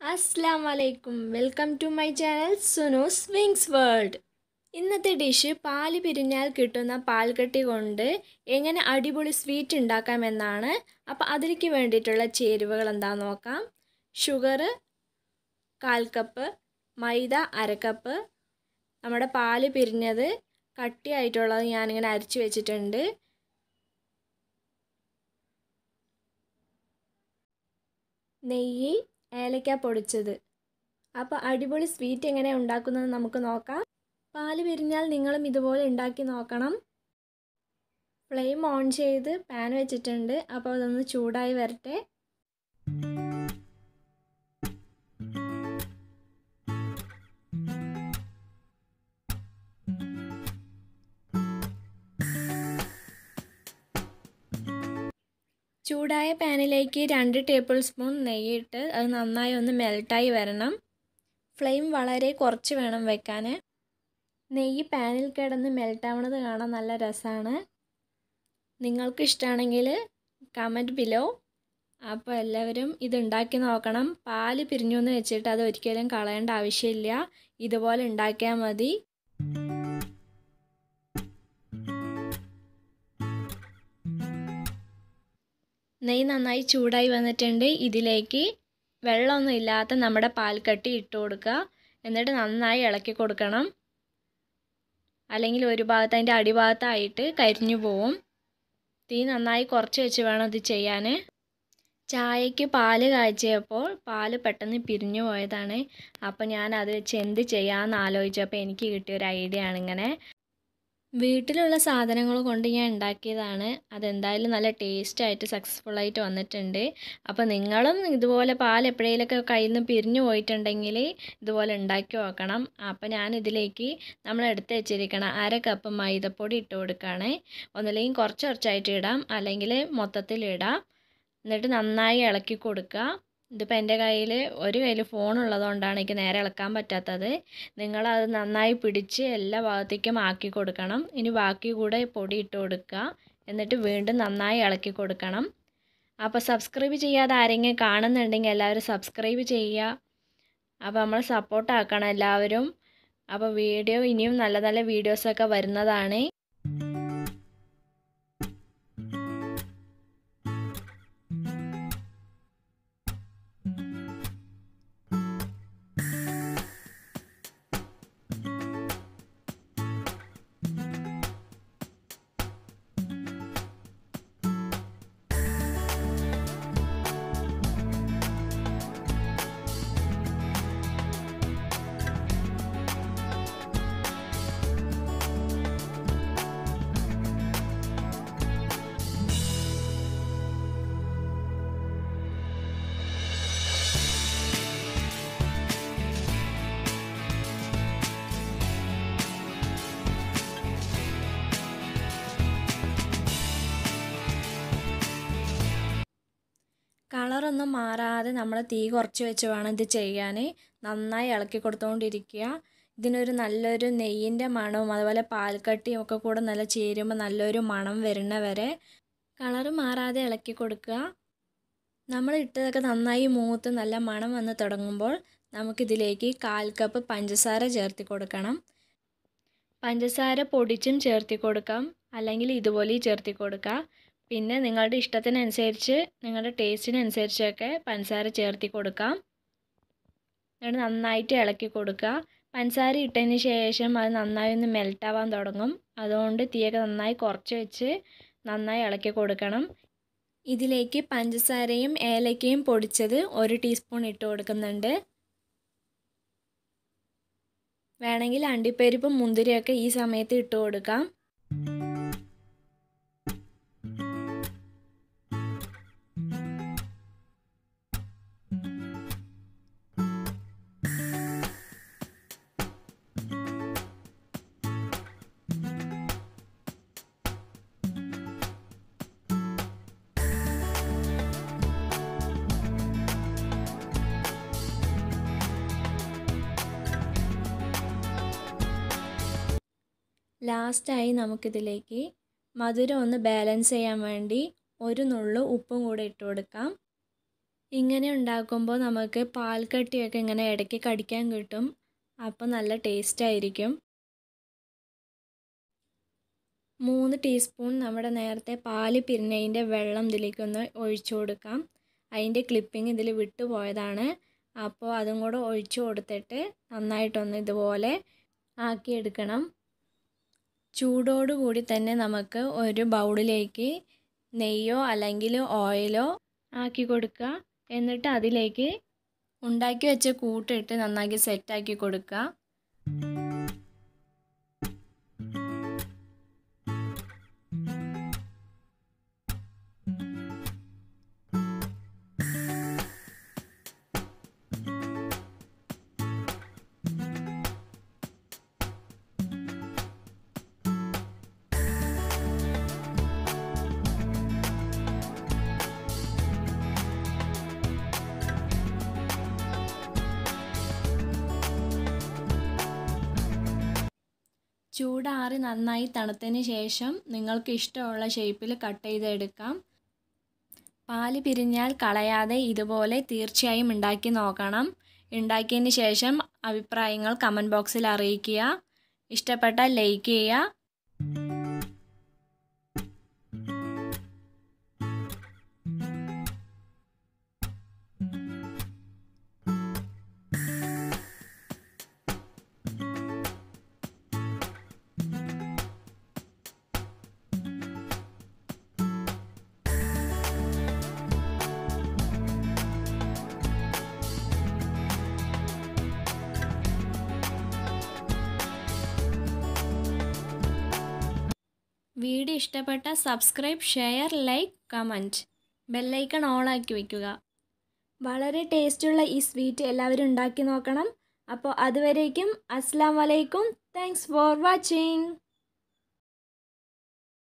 അസ്സലാമലൈക്കും welcome to my channel Sunoos wings world. ഇന്നത്തെ dish പാല് പിരിഞ്ഞാൽ കിട്ടുന്ന പാൽക്കട്ടി കൊണ്ട് എങ്ങനെ അടിപൊളി സ്വീറ്റ് ഉണ്ടാക്കാമെന്നാണ്. അപ്പോൾ അതിലേക്ക് വേണ്ടിയിട്ടുള്ള ചേരുവകൾ എന്താണെന്ന് നോക്കാം. ഷുഗർ 1/4 കപ്പ്, മൈദ 1/2 കപ്പ്, നമ്മുടെ പാല് പിരിഞ്ഞത് കട്ടിയായിട്ടുള്ളത് ഞാനിങ്ങനെ അരിച്ചു വെച്ചിട്ടുണ്ട്, നെയ്യ്, ഏലക്ക പൊടിച്ചത്. അപ്പോൾ അടിപൊളി സ്വീറ്റ് എങ്ങനെ ഉണ്ടാക്കുന്നത് നമുക്ക് നോക്കാം. പാല് പിരിഞ്ഞാൽ നിങ്ങളും ഇതുപോലെ ഉണ്ടാക്കി നോക്കണം. ഫ്ലെയിം ഓൺ ചെയ്ത് പാൻ വെച്ചിട്ടുണ്ട്. അപ്പോൾ അതൊന്ന് ചൂടായി വരട്ടെ. ചൂടായ പാനിലേക്ക് 2 ടേബിൾ സ്പൂൺ നെയ്യിട്ട് അത് നന്നായി ഒന്ന് മെൽട്ടായി വരണം. ഫ്ലെയിം വളരെ കുറച്ച് വേണം വെക്കാൻ. നെയ്യ് പാനിൽ കിടന്ന് മെൽട്ടാവണത് കാണാൻ നല്ല രസമാണ്. നിങ്ങൾക്ക് ഇഷ്ടമാണെങ്കിൽ കമൻറ്റ് ബിലോ. അപ്പോൾ എല്ലാവരും ഇത് ഉണ്ടാക്കി നോക്കണം. പാല് പിരിഞ്ഞു എന്ന് വെച്ചിട്ട് അത് ഒരിക്കലും കളയേണ്ട ആവശ്യമില്ല. ഇതുപോലെ ഉണ്ടാക്കിയാൽ മതി. നെയ്യ് നന്നായി ചൂടായി വന്നിട്ടുണ്ട്. ഇതിലേക്ക് വെള്ളമൊന്നും ഇല്ലാത്ത നമ്മുടെ പാൽക്കട്ടി ഇട്ട് കൊടുക്കുക. എന്നിട്ട് നന്നായി ഇളക്കി കൊടുക്കണം. അല്ലെങ്കിൽ ഒരു ഭാഗത്ത് അതിൻ്റെ അടിഭാഗത്തായിട്ട് കരിഞ്ഞു പോവും. തീ നന്നായി കുറച്ച് വെച്ച് വേണം ഇത് ചെയ്യാൻ. ചായക്ക് പാല് കാച്ചിയപ്പോൾ പാല് പെട്ടെന്ന് പിരിഞ്ഞു പോയതാണ്. അപ്പോൾ ഞാൻ അത് വെച്ച് എന്ത് ചെയ്യാമെന്ന് ആലോചിച്ചപ്പോൾ എനിക്ക് കിട്ടിയൊരു ഐഡിയ ആണിങ്ങനെ. വീട്ടിലുള്ള സാധനങ്ങൾ കൊണ്ട് ഞാൻ ഉണ്ടാക്കിയതാണ്. അതെന്തായാലും നല്ല ടേസ്റ്റായിട്ട് സക്സസ്ഫുള്ളായിട്ട് വന്നിട്ടുണ്ട്. അപ്പോൾ നിങ്ങളും ഇതുപോലെ പാൽ എപ്പോഴേലൊക്കെ കയ്യിൽ നിന്ന് പിരിഞ്ഞു പോയിട്ടുണ്ടെങ്കിൽ ഇതുപോലെ ഉണ്ടാക്കി നോക്കണം. അപ്പോൾ ഞാനിതിലേക്ക് നമ്മൾ എടുത്ത് വെച്ചിരിക്കണം 1/2 കപ്പ് മൈദപ്പൊടി ഇട്ട് കൊടുക്കുകയാണ്. ഒന്നില്ലെങ്കിൽ കുറച്ചായിട്ട് ഇടാം, അല്ലെങ്കിൽ മൊത്തത്തിൽ ഇടാം. എന്നിട്ട് നന്നായി ഇളക്കി കൊടുക്കുക. ഇതിപ്പോൾ എൻ്റെ കയ്യിൽ ഒരു കയ്യിൽ ഫോൺ ഉള്ളതുകൊണ്ടാണ് എനിക്ക് നേരെ ഇളക്കാൻ പറ്റാത്തത്. നിങ്ങളത് നന്നായി പിടിച്ച് എല്ലാ ഭാഗത്തേക്കും ആക്കി കൊടുക്കണം. ഇനി ബാക്കി കൂടെ പൊടി ഇട്ട് കൊടുക്കുക. എന്നിട്ട് വീണ്ടും നന്നായി ഇളക്കി കൊടുക്കണം. അപ്പോൾ സബ്സ്ക്രൈബ് ചെയ്യാതെ ആരെങ്കിലും കാണുന്നുണ്ടെങ്കിൽ എല്ലാവരും സബ്സ്ക്രൈബ് ചെയ്യുക. അപ്പോൾ നമ്മൾ സപ്പോർട്ടാക്കണം എല്ലാവരും. അപ്പോൾ വീഡിയോ ഇനിയും നല്ല നല്ല വീഡിയോസൊക്കെ വരുന്നതാണ്. കളറൊന്നും മാറാതെ നമ്മൾ തീ കുറച്ച് വെച്ച് വേണം ഇത് ചെയ്യാൻ. നന്നായി ഇളക്കി കൊടുത്തുകൊണ്ടിരിക്കുക. ഇതിനൊരു നല്ലൊരു നെയ്യിൻ്റെ മണവും അതുപോലെ പാൽക്കട്ടിയും ഒക്കെ കൂടെ നല്ല ചേരുമ്പോൾ നല്ലൊരു മണം വരുന്ന വരെ കളറ് മാറാതെ ഇളക്കി കൊടുക്കുക. നമ്മൾ ഇട്ടതൊക്കെ നന്നായി മൂത്ത് നല്ല മണം വന്ന് തുടങ്ങുമ്പോൾ നമുക്കിതിലേക്ക് 1/4 കപ്പ് പഞ്ചസാര ചേർത്തി കൊടുക്കണം. പഞ്ചസാര പൊടിച്ചും ചേർത്തി കൊടുക്കാം, അല്ലെങ്കിൽ ഇതുപോലെ ചേർത്തി കൊടുക്കുക. പിന്നെ നിങ്ങളുടെ ഇഷ്ടത്തിനനുസരിച്ച് നിങ്ങളുടെ ടേസ്റ്റിനനുസരിച്ചൊക്കെ പഞ്ചസാര ചേർത്തി കൊടുക്കാം. എന്നിട്ട് നന്നായിട്ട് ഇളക്കി കൊടുക്കുക. പഞ്ചസാര ഇട്ടതിന് ശേഷം അത് നന്നായി ഒന്ന് മെൽട്ടാവാൻ തുടങ്ങും. അതുകൊണ്ട് തീയൊക്കെ നന്നായി കുറച്ച് വെച്ച് നന്നായി ഇളക്കി കൊടുക്കണം. ഇതിലേക്ക് പഞ്ചസാരയും ഏലക്കയും പൊടിച്ചത് 1 ടീസ്പൂൺ ഇട്ട് കൊടുക്കുന്നുണ്ട്. വേണമെങ്കിൽ അണ്ടിപ്പരിപ്പും മുന്തിരിയൊക്കെ ഈ സമയത്ത് ഇട്ട് കൊടുക്കാം. ലാസ്റ്റായി നമുക്കിതിലേക്ക് മധുരം ഒന്ന് ബാലൻസ് ചെയ്യാൻ വേണ്ടി 1 നുള്ളു ഉപ്പും കൂടെ ഇട്ട് കൊടുക്കാം. ഇങ്ങനെ ഉണ്ടാക്കുമ്പോൾ നമുക്ക് പാൽക്കട്ടിയൊക്കെ ഇങ്ങനെ ഇടയ്ക്ക് കടിക്കാൻ കിട്ടും. അപ്പോൾ നല്ല ടേസ്റ്റ് ആയിരിക്കും. 3 ടീസ്പൂൺ നമ്മുടെ നേരത്തെ പാല് പിരിഞ്ഞതിൻ്റെ വെള്ളം ഇതിലേക്കൊന്ന് ഒഴിച്ചു കൊടുക്കാം. അതിൻ്റെ ക്ലിപ്പിംഗ് ഇതിൽ വിട്ടുപോയതാണ്. അപ്പോൾ അതും കൂടെ ഒഴിച്ചു കൊടുത്തിട്ട് നന്നായിട്ടൊന്ന് ഇതുപോലെ ആക്കിയെടുക്കണം. ചൂടോടുകൂടി തന്നെ നമുക്ക് ഒരു ബൗളിലേക്ക് നെയ്യോ അല്ലെങ്കിൽ ഓയിലോ ആക്കി കൊടുക്കുക. എന്നിട്ട് അതിലേക്ക് ഉണ്ടാക്കി വെച്ച കൂട്ടിട്ട് നന്നാക്കി സെറ്റാക്കി കൊടുക്കുക. ചൂടാറി നന്നായി തണുത്തതിന് ശേഷം നിങ്ങൾക്ക് ഇഷ്ടമുള്ള ഷേപ്പിൽ കട്ട് ചെയ്തെടുക്കാം. പാല് പിരിഞ്ഞാൽ കളയാതെ ഇതുപോലെ തീർച്ചയായും ഉണ്ടാക്കി നോക്കണം. ഉണ്ടാക്കിയതിന് ശേഷം അഭിപ്രായങ്ങൾ കമൻറ്റ് ബോക്സിൽ അറിയിക്കുക. ഇഷ്ടപ്പെട്ടാൽ ലൈക്ക് ചെയ്യുക. വീഡിയോ ഇഷ്ടപ്പെട്ട subscribe, share, like, comment, bell icon ഓളാക്കി വയ്ക്കുക. വളരെ ടേസ്റ്റുള്ള ഈ സ്വീറ്റ് എല്ലാവരും ഉണ്ടാക്കി നോക്കണം. അപ്പോൾ അതുവരേക്കും അസ്സലാമു അലൈക്കും. Thanks for watching.